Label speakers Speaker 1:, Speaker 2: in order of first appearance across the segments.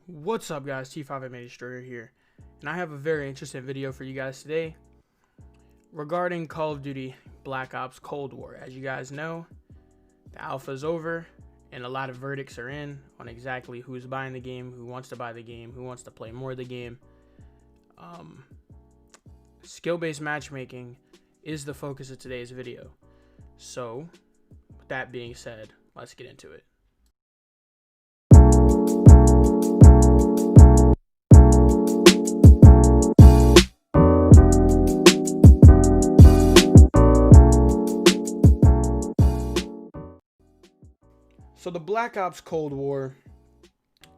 Speaker 1: What's up, guys? T5MA Destroyer here, and I have a very interesting video for you guys today regarding Call of Duty Black Ops Cold War. As you guys know, the alpha is over and a lot of verdicts are in on exactly who's buying the game, who wants to buy the game, who wants to play more of the game. Skill-based matchmaking is the focus of today's video. So, with that being said, let's get into it. So the Black Ops Cold War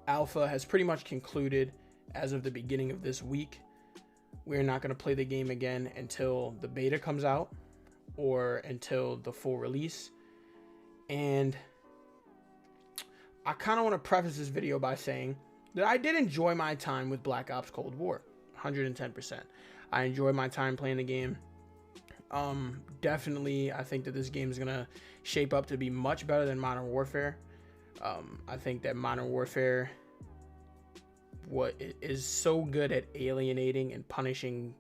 Speaker 1: alpha has pretty much concluded as of the beginning of this week. We're not going to play the game again until the beta comes out or until the full release. And I kind of want to preface this video by saying that I did enjoy my time with Black Ops Cold War, 110%. I enjoyed my time playing the game. Definitely, I think that this game is going to shape up to be much better than Modern Warfare. I think that Modern Warfare is so good at alienating and punishing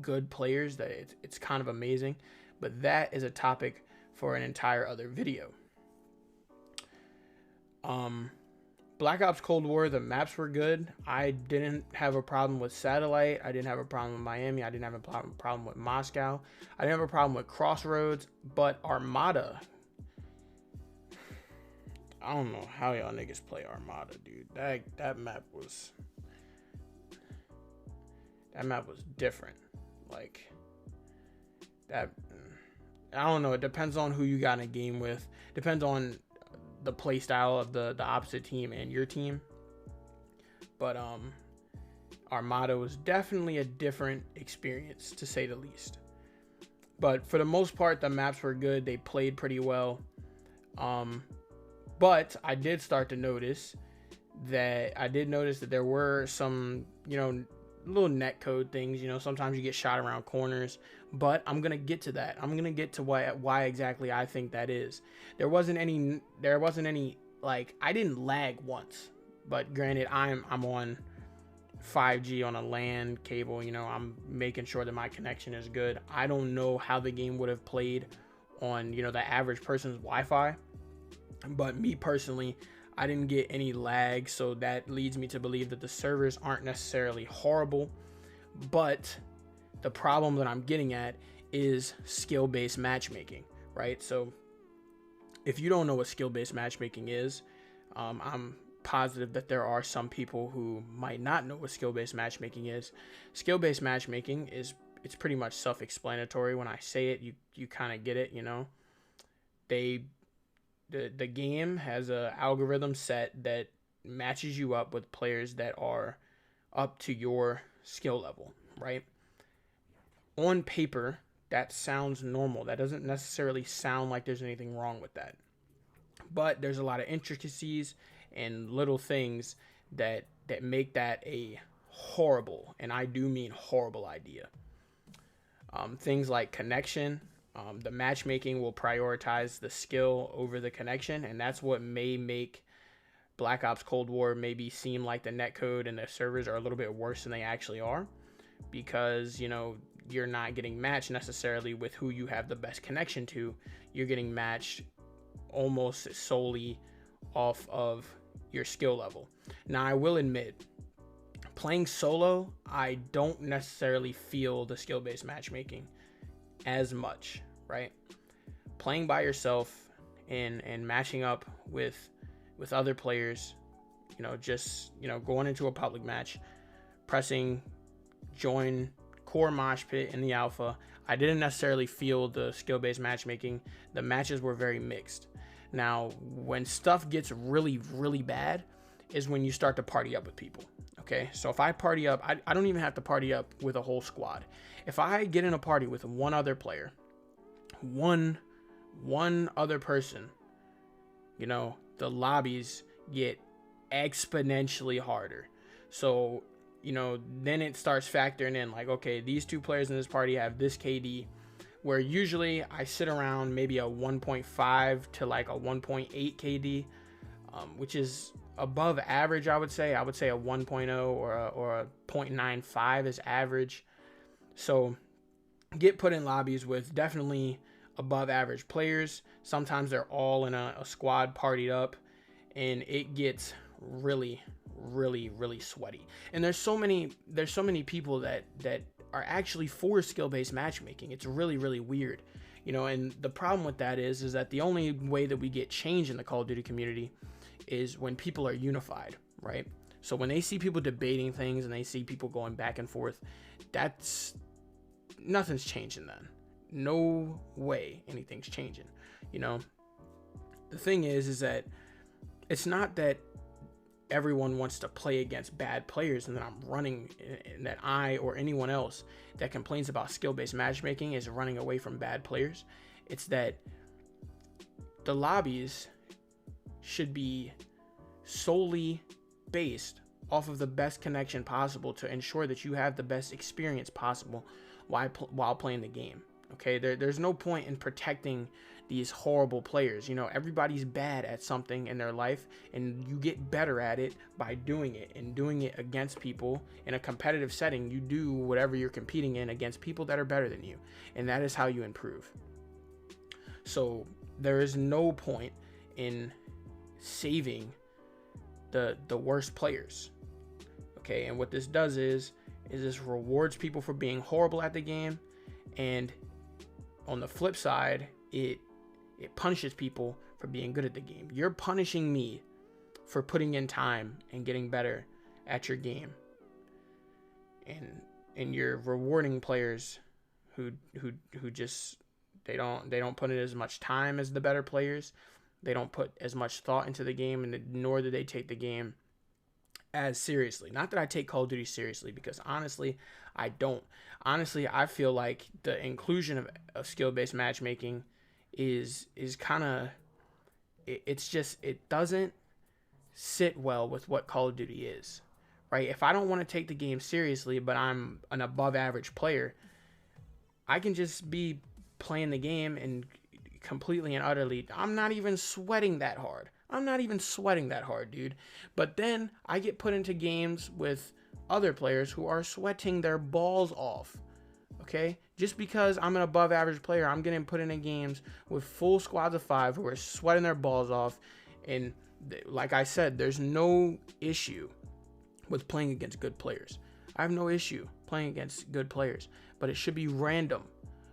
Speaker 1: good players that it's kind of amazing. But that is a topic for an entire other video. Black Ops Cold War, the maps were good. I didn't have a problem with Satellite. I didn't have a problem with Miami. I didn't have a problem with Moscow. I didn't have a problem with Crossroads. But Armada, I don't know how y'all niggas play Armada, dude. That map was different. Like that, I don't know. It depends on who you got in a game with. Depends on the play style of the opposite team and your team. But Armada was definitely a different experience, to say the least. But for the most part, the maps were good. They played pretty well. But I did start to notice that there were some, little netcode things. Sometimes you get shot around corners. But I'm gonna get to that. I'm gonna get to why exactly I think that is. There wasn't any like, I didn't lag once. But granted, I'm on 5G on a LAN cable. I'm making sure that my connection is good. I don't know how the game would have played on the average person's Wi-Fi. But me personally, I didn't get any lag, so that leads me to believe that the servers aren't necessarily horrible. But the problem that I'm getting at is skill-based matchmaking, right? So if you don't know what skill-based matchmaking is, I'm positive that there are some people who might not know what skill-based matchmaking is. Skill-based matchmaking it's pretty much self-explanatory. When I say it, you kind of get it, The game has a algorithm set that matches you up with players that are up to your skill level, right? On paper, that sounds normal. That doesn't necessarily sound like there's anything wrong with that. But there's a lot of intricacies and little things that make that a horrible, and I do mean horrible, idea. Things like connection. The matchmaking will prioritize the skill over the connection, and that's what may make Black Ops Cold War maybe seem like the netcode and the servers are a little bit worse than they actually are, because you're not getting matched necessarily with who you have the best connection to. You're getting matched almost solely off of your skill level. Now, I will admit, playing solo, I don't necessarily feel the skill-based matchmaking as much, right? Playing by yourself and matching up with other players, going into a public match, pressing join core mosh pit in the alpha, I didn't necessarily feel the skill-based matchmaking. The matches were very mixed. Now, when stuff gets really, really bad is when you start to party up with people. Okay, so if I party up, I don't even have to party up with a whole squad. If I get in a party with one other player, one other person, the lobbies get exponentially harder. So, then it starts factoring in like, okay, these two players in this party have this KD, where usually I sit around maybe a 1.5 to like a 1.8 KD, which is above average, I would say. I would say a 1.0 or a 0.95 is average. So get put in lobbies with definitely above average players. Sometimes they're all in a squad partied up, and it gets really, really sweaty. And there's so many people that are actually for skill-based matchmaking. It's really weird, you know. And the problem with that is that the only way that we get change in the Call of Duty community is when people are unified, right? So when they see people debating things and they see people going back and forth, that's nothing's changing then. No way anything's changing, you know. The thing is that it's not that everyone wants to play against bad players and that I'm running, and that I or anyone else that complains about skill-based matchmaking is running away from bad players. It's that the lobbies should be solely based off of the best connection possible to ensure that you have the best experience possible while playing the game. Okay, there's no point in protecting these horrible players. You know, everybody's bad at something in their life, and you get better at it by doing it, and doing it against people in a competitive setting. You do whatever you're competing in against people that are better than you, and that is how you improve. So there is no point in saving the worst players. Okay, and what this does is this rewards people for being horrible at the game, and on the flip side, it punishes people for being good at the game. You're punishing me for putting in time and getting better at your game, and you're rewarding players who just they don't put in as much time as the better players. They don't put as much thought into the game, and nor do they take the game as seriously. Not that I take Call of Duty seriously, because honestly, I don't. Honestly, I feel like the inclusion of skill-based matchmaking is kind of, it doesn't sit well with what Call of Duty is, right? If I don't want to take the game seriously, but I'm an above average player, I can just be playing the game and completely and utterly, I'm not even sweating that hard, dude. But then I get put into games with other players who are sweating their balls off. Okay? Just because I'm an above average player, I'm getting put into games with full squads of 5 who are sweating their balls off. And like I said, there's no issue with playing against good players. I have no issue playing against good players, but it should be random.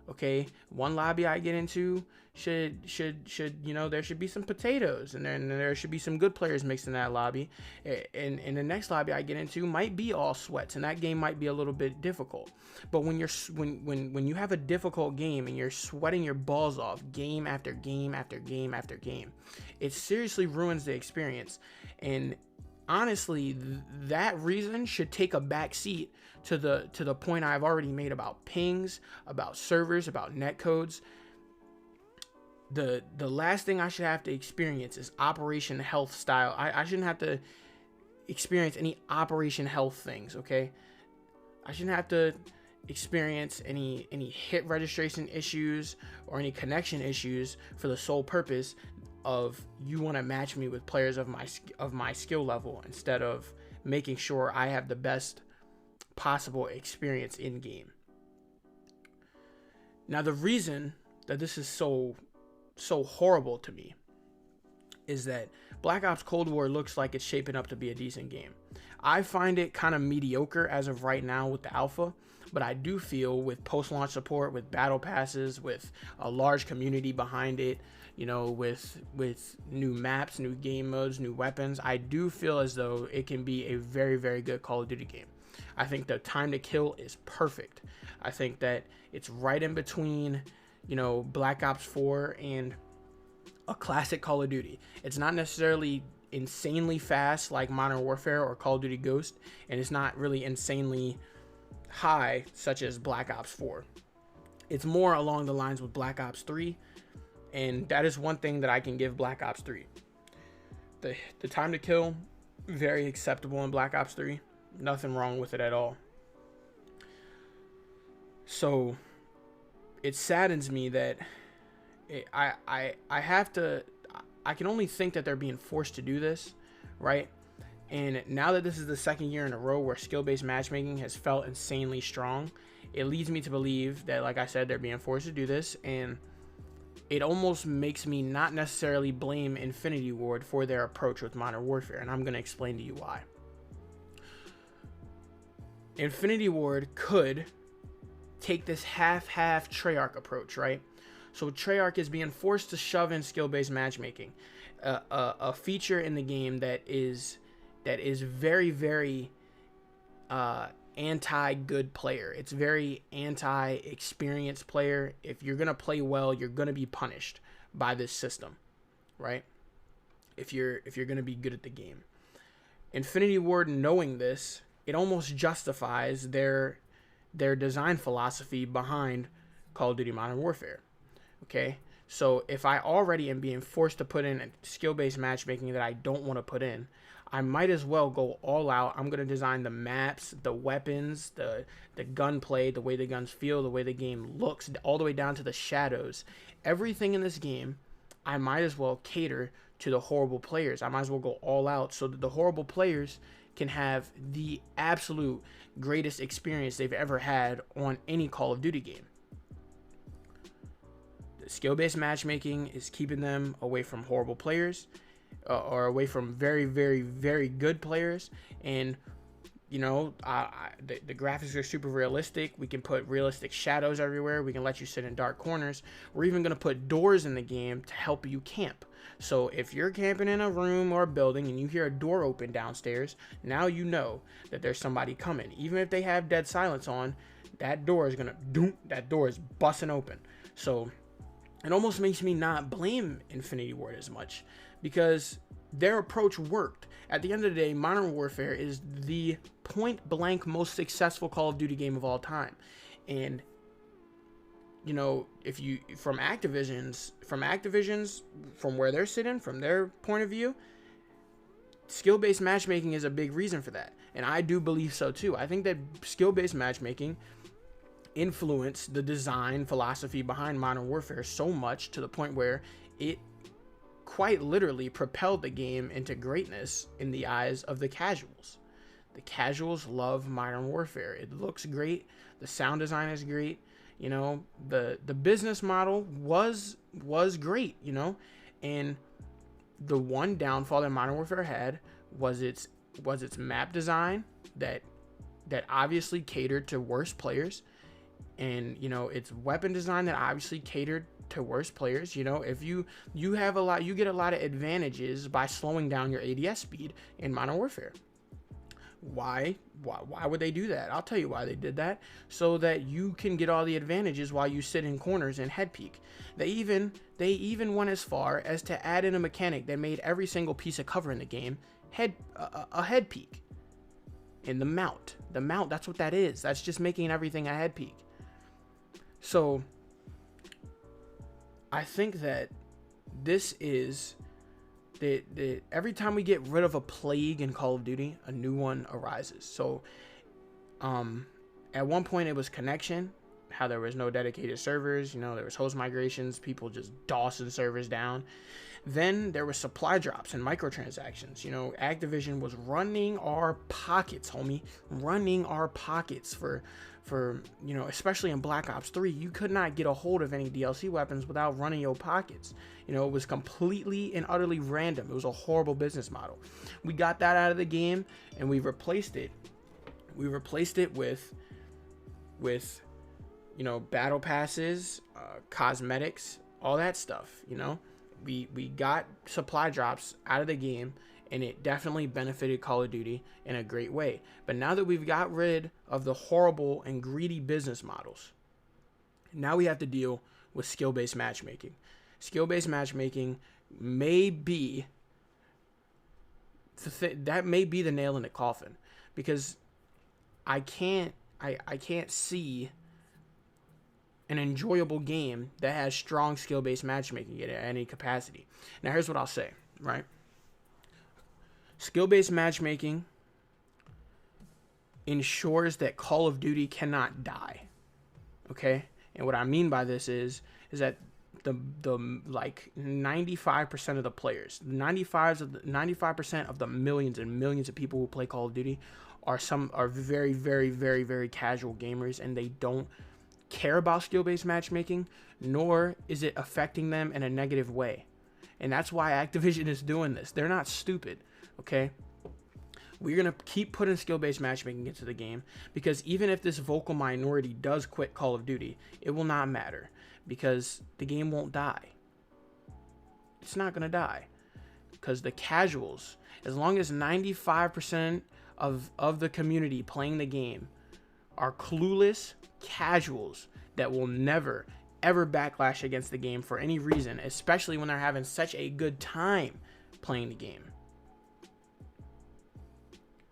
Speaker 1: Okay, one lobby I get into should you know, there should be some potatoes, and then there should be some good players mixed in that lobby, and the next lobby I get into might be all sweats, and that game might be a little bit difficult. But when you have a difficult game and you're sweating your balls off game after game after game after game, it seriously ruins the experience. And honestly, that reason should take a back seat to the point I've already made about pings, about servers, about netcodes. The last thing I should have to experience is Operation Health style. I shouldn't have to experience any Operation Health things, okay? I shouldn't have to experience any hit registration issues or any connection issues for the sole purpose of you want to match me with players of my skill level, instead of making sure I have the best possible experience in game. Now, the reason that this is so horrible to me is that Black Ops Cold War looks like it's shaping up to be a decent game. I find it kind of mediocre as of right now with the alpha, but I do feel with post-launch support, with battle passes, with a large community behind it, you know, with new maps, new game modes, new weapons, I do feel as though it can be a very good Call of Duty game. I think the time to kill is perfect. I think that it's right in between, you know, Black Ops 4 and a classic Call of Duty. It's not necessarily insanely fast like Modern Warfare or Call of Duty Ghost, and it's not really insanely high such as Black Ops 4. It's more along the lines with Black Ops 3, and that is one thing that I can give Black Ops 3. The time to kill, very acceptable in Black Ops 3. Nothing wrong with it at all. So it saddens me that I can only think that they're being forced to do this, right? And now that this is the second year in a row where skill-based matchmaking has felt insanely strong, it leads me to believe that, like I said, they're being forced to do this, and it almost makes me not necessarily blame Infinity Ward for their approach with Modern Warfare, and I'm going to explain to you why. Infinity Ward could take this half-half Treyarch approach, right? So Treyarch is being forced to shove in skill-based matchmaking, a feature in the game that is very, very anti-good player. It's very anti-experienced player. If you're gonna play well, you're gonna be punished by this system, right? If you're gonna be good at the game. Infinity Ward, knowing this, it almost justifies their design philosophy behind Call of Duty Modern Warfare. Okay, so if I already am being forced to put in skill-based matchmaking that I don't want to put in, I might as well go all out. I'm going to design the maps, the weapons, the gunplay, the way the guns feel, the way the game looks, all the way down to the shadows. Everything in this game, I might as well cater to the horrible players. I might as well go all out so that the horrible players can have the absolute greatest experience they've ever had on any Call of Duty game. The skill-based matchmaking is keeping them away from horrible players, or away from very, very, very good players. And you know, the graphics are super realistic. We can put realistic shadows everywhere. We can let you sit in dark corners. We're even going to put doors in the game to help you camp. So if you're camping in a room or a building and you hear a door open downstairs, now you know that there's somebody coming. Even if they have dead silence on, that door is going to, that door is busting open. So it almost makes me not blame Infinity Ward as much, because their approach worked. At the end of the day, Modern Warfare is the point-blank most successful Call of Duty game of all time. And, you know, if you, from Activision's, from where they're sitting, from their point of view, skill-based matchmaking is a big reason for that. And I do believe so too. I think that skill-based matchmaking influenced the design philosophy behind Modern Warfare so much to the point where it quite literally propelled the game into greatness in the eyes of the casuals. The casuals love Modern Warfare. It looks great. The sound design is great. You know, the business model was great, you know, and the one downfall that Modern Warfare had was its map design that obviously catered to worse players, and you know, its weapon design that obviously catered to worse players. You know, if you get a lot of advantages by slowing down your ADS speed in Modern Warfare. Why would they do that? I'll tell you why they did that. So that you can get all the advantages while you sit in corners and head peek. They even went as far as to add in a mechanic that made every single piece of cover in the game a head peek. In the mount, that's what that is. That's just making everything a head peek. So I think that this is that every time we get rid of a plague in Call of Duty, a new one arises. So at one point it was connection, how there was no dedicated servers, you know, there was host migrations, people just DOSing servers down. Then there was supply drops and microtransactions. You know, Activision was running our pockets, homie, running our pockets for you know, especially in Black Ops 3, you could not get a hold of any DLC weapons without running your pockets. You know, it was completely and utterly random. It was a horrible business model. We got that out of the game, and we replaced it. We replaced it with you know, battle passes, cosmetics, all that stuff. You know, we got supply drops out of the game, and it definitely benefited Call of Duty in a great way. But now that we've got rid of the horrible and greedy business models, now we have to deal with skill-based matchmaking. Skill-based matchmaking may be that may be the nail in the coffin, because I can't see an enjoyable game that has strong skill-based matchmaking at any capacity. Now here's what I'll say, right? Skill-based matchmaking ensures that Call of Duty cannot die, okay? And what I mean by this is that the like 95% of the players, 95% of the millions and millions of people who play Call of Duty are very, very, very, very casual gamers, and they don't care about skill-based matchmaking, nor is it affecting them in a negative way. And that's why Activision is doing this. They're not stupid, okay? We're going to keep putting skill-based matchmaking into the game, because even if this vocal minority does quit Call of Duty, it will not matter, because the game won't die. It's not going to die, because the casuals, as long as 95% of the community playing the game are clueless casuals that will never, ever backlash against the game for any reason, especially when they're having such a good time playing the game.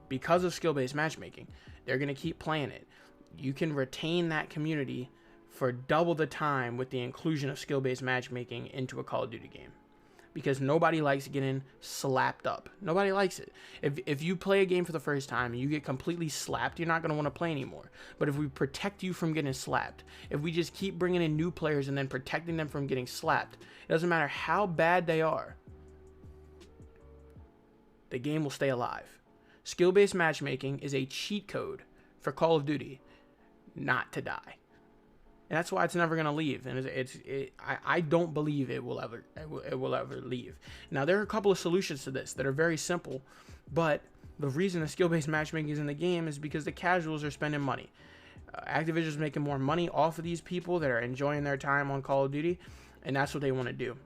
Speaker 1: Because of skill-based matchmaking, they're going to keep playing it. You can retain that community for double the time with the inclusion of skill-based matchmaking into a Call of Duty game. Because nobody likes getting slapped up. Nobody likes it. If you play a game for the first time and you get completely slapped, you're not going to want to play anymore. But if we protect you from getting slapped, if we just keep bringing in new players and then protecting them from getting slapped, it doesn't matter how bad they are, the game will stay alive. Skill-based matchmaking is a cheat code for Call of Duty not to die. And that's why it's never going to leave. And I don't believe it will ever leave. Now, there are a couple of solutions to this that are very simple, but the reason the skill-based matchmaking is in the game is because the casuals are spending money. Activision is making more money off of these people that are enjoying their time on Call of Duty, and that's what they want to do.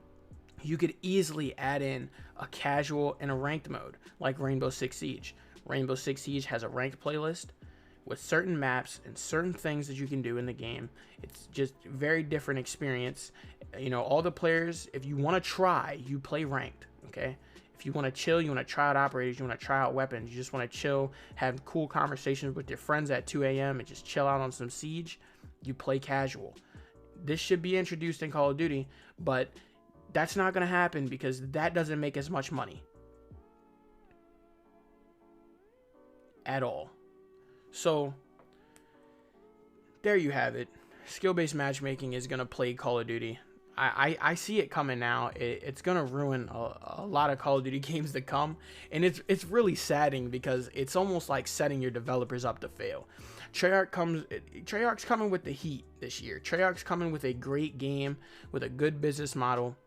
Speaker 1: You could easily add in a casual and a ranked mode, like Rainbow Six Siege. Rainbow Six Siege has a ranked playlist with certain maps and certain things that you can do in the game. It's just a very different experience. You know, all the players, if you want to try, you play ranked, okay? If you want to chill, you want to try out operators, you want to try out weapons, you just want to chill, have cool conversations with your friends at 2 a.m. and just chill out on some Siege, you play casual. This should be introduced in Call of Duty, but that's not going to happen because that doesn't make as much money at all. So, there you have it. Skill-based matchmaking is going to plague Call of Duty. I see it coming now. It's going to ruin a lot of Call of Duty games to come. And it's really saddening because it's almost like setting your developers up to fail. Treyarch's coming with the heat this year. Treyarch's coming with a great game, with a good business model,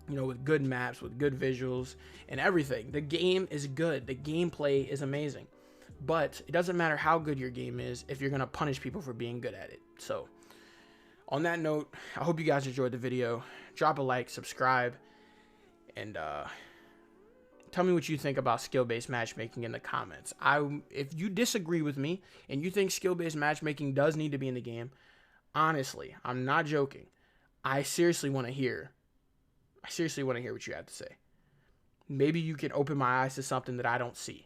Speaker 1: you know, with good maps, with good visuals, and everything. The game is good. The gameplay is amazing. But it doesn't matter how good your game is if you're going to punish people for being good at it. So, on that note, I hope you guys enjoyed the video. Drop a like, subscribe, and tell me what you think about skill-based matchmaking in the comments. If you disagree with me and you think skill-based matchmaking does need to be in the game, honestly, I'm not joking. I seriously want to hear what you have to say. Maybe you can open my eyes to something that I don't see.